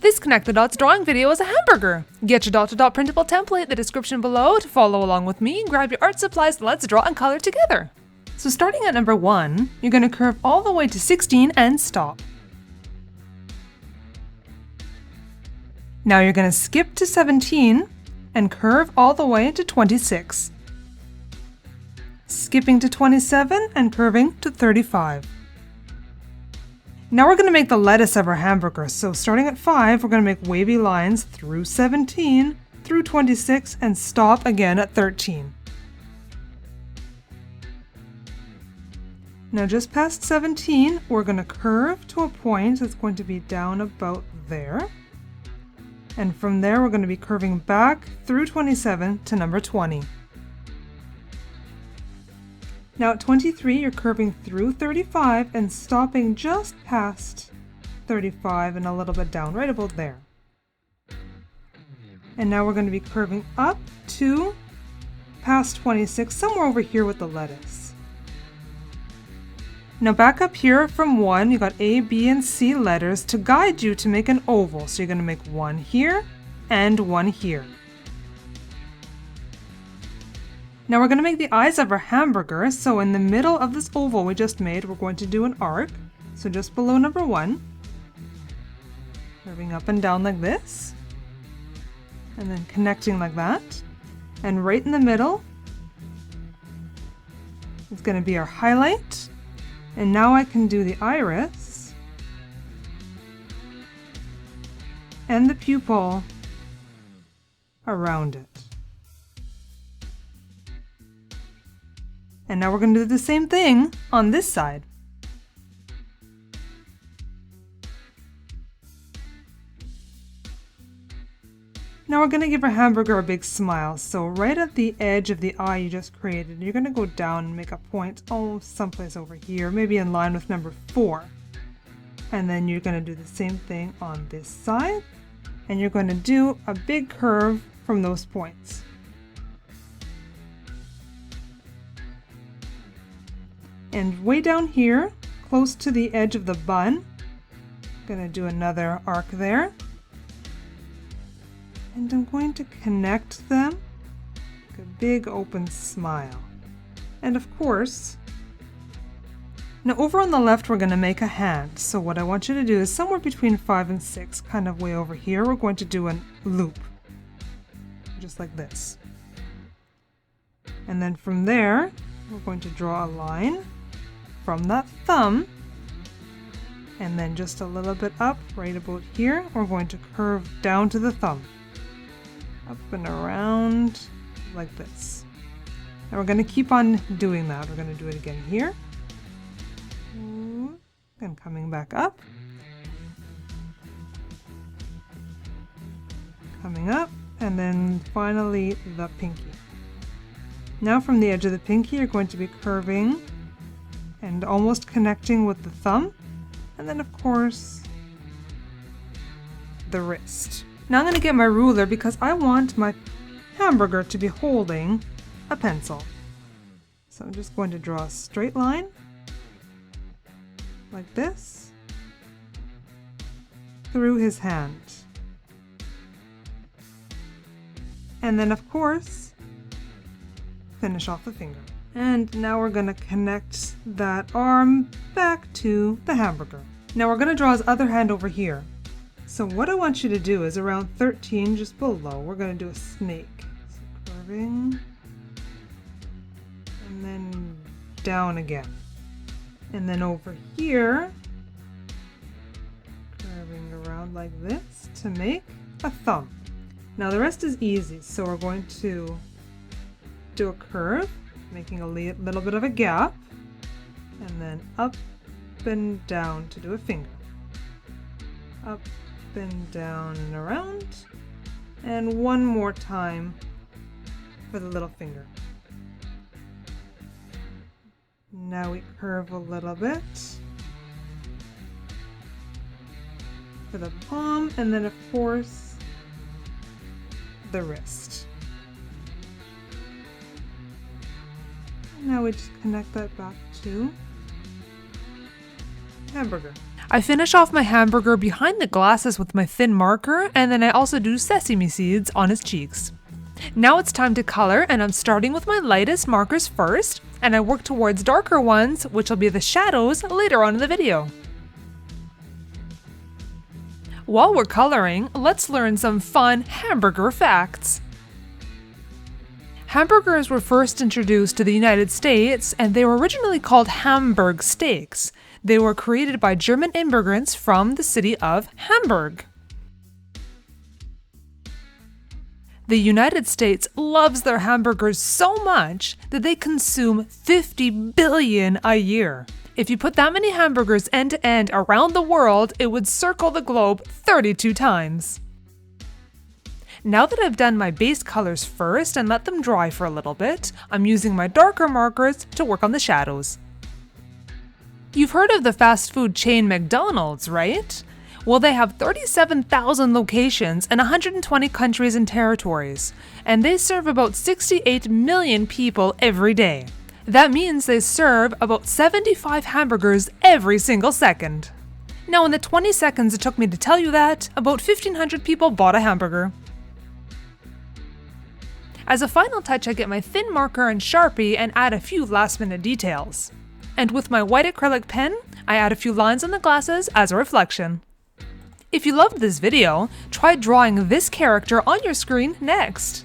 This Connect the Dots drawing video is a hamburger. Get your dot-to-dot printable template in the description below to follow along with me. Grab your art supplies, let's draw and color together. So starting at number 1, you're going to curve all the way to 16 and stop. Now you're going to skip to 17 and curve all the way to 26. Skipping to 27 and curving to 35. Now we're going to make the lettuce of our hamburger, so starting at 5, we're going to make wavy lines through 17, through 26, and stop again at 13. Now just past 17, we're going to curve to a point that's going to be down about there. And from there, we're going to be curving back through 27 to number 20. Now at 23, you're curving through 35 and stopping just past 35 and a little bit down, right about there. And now we're going to be curving up to past 26, somewhere over here with the lettuce. Now back up here from 1, you got A, B, and C letters to guide you to make an oval. So you're going to make one here and one here. Now we're going to make the eyes of our hamburger, so in the middle of this oval we just made, we're going to do an arc. So just below number 1, curving up and down like this, and then connecting like that. And right in the middle is going to be our highlight. And now I can do the iris and the pupil around it. And now we're going to do the same thing on this side. Now we're going to give our hamburger a big smile. So right at the edge of the eye you just created, you're going to go down and make a point, someplace over here, maybe in line with number 4. And then you're going to do the same thing on this side. And you're going to do a big curve from those points. And way down here, close to the edge of the bun, I'm going to do another arc there. And I'm going to connect them like a big open smile. And of course, now over on the left we're going to make a hand. So what I want you to do is somewhere between 5 and 6, kind of way over here, we're going to do a loop. Just like this. And then from there, we're going to draw a line from that thumb, and then just a little bit up, right about here, we're going to curve down to the thumb. Up and around like this. And we're going to keep on doing that. We're going to do it again here. And coming back up. Coming up, and then finally the pinky. Now from the edge of the pinky, you're going to be curving and almost connecting with the thumb, and then of course the wrist. Now I'm going to get my ruler because I want my hamburger to be holding a pencil. So I'm just going to draw a straight line like this through his hand. And then of course finish off the finger. And now we're going to connect that arm back to the hamburger. Now we're going to draw his other hand over here. So what I want you to do is around 13, just below, we're going to do a snake. So curving, and then down again. And then over here, curving around like this to make a thumb. Now the rest is easy, so we're going to do a curve, making a little bit of a gap, and then up and down to do a finger. Up and down and around, and one more time for the little finger. Now we curve a little bit for the palm, and then of course the wrist. Now we just connect that back to hamburger. I finish off my hamburger behind the glasses with my thin marker, and then I also do sesame seeds on his cheeks. Now it's time to color, and I'm starting with my lightest markers first, and I work towards darker ones, which will be the shadows later on in the video. While we're coloring, let's learn some fun hamburger facts. Hamburgers were first introduced to the United States, and they were originally called Hamburg steaks. They were created by German immigrants from the city of Hamburg. The United States loves their hamburgers so much that they consume 50 billion a year. If you put that many hamburgers end to end around the world, it would circle the globe 32 times. Now that I've done my base colors first and let them dry for a little bit, I'm using my darker markers to work on the shadows. You've heard of the fast food chain McDonald's, right? Well, they have 37,000 locations in 120 countries and territories, and they serve about 68 million people every day. That means they serve about 75 hamburgers every single second. Now, in the 20 seconds it took me to tell you that, about 1,500 people bought a hamburger. As a final touch, I get my thin marker and Sharpie and add a few last-minute details. And with my white acrylic pen, I add a few lines on the glasses as a reflection. If you loved this video, try drawing this character on your screen next.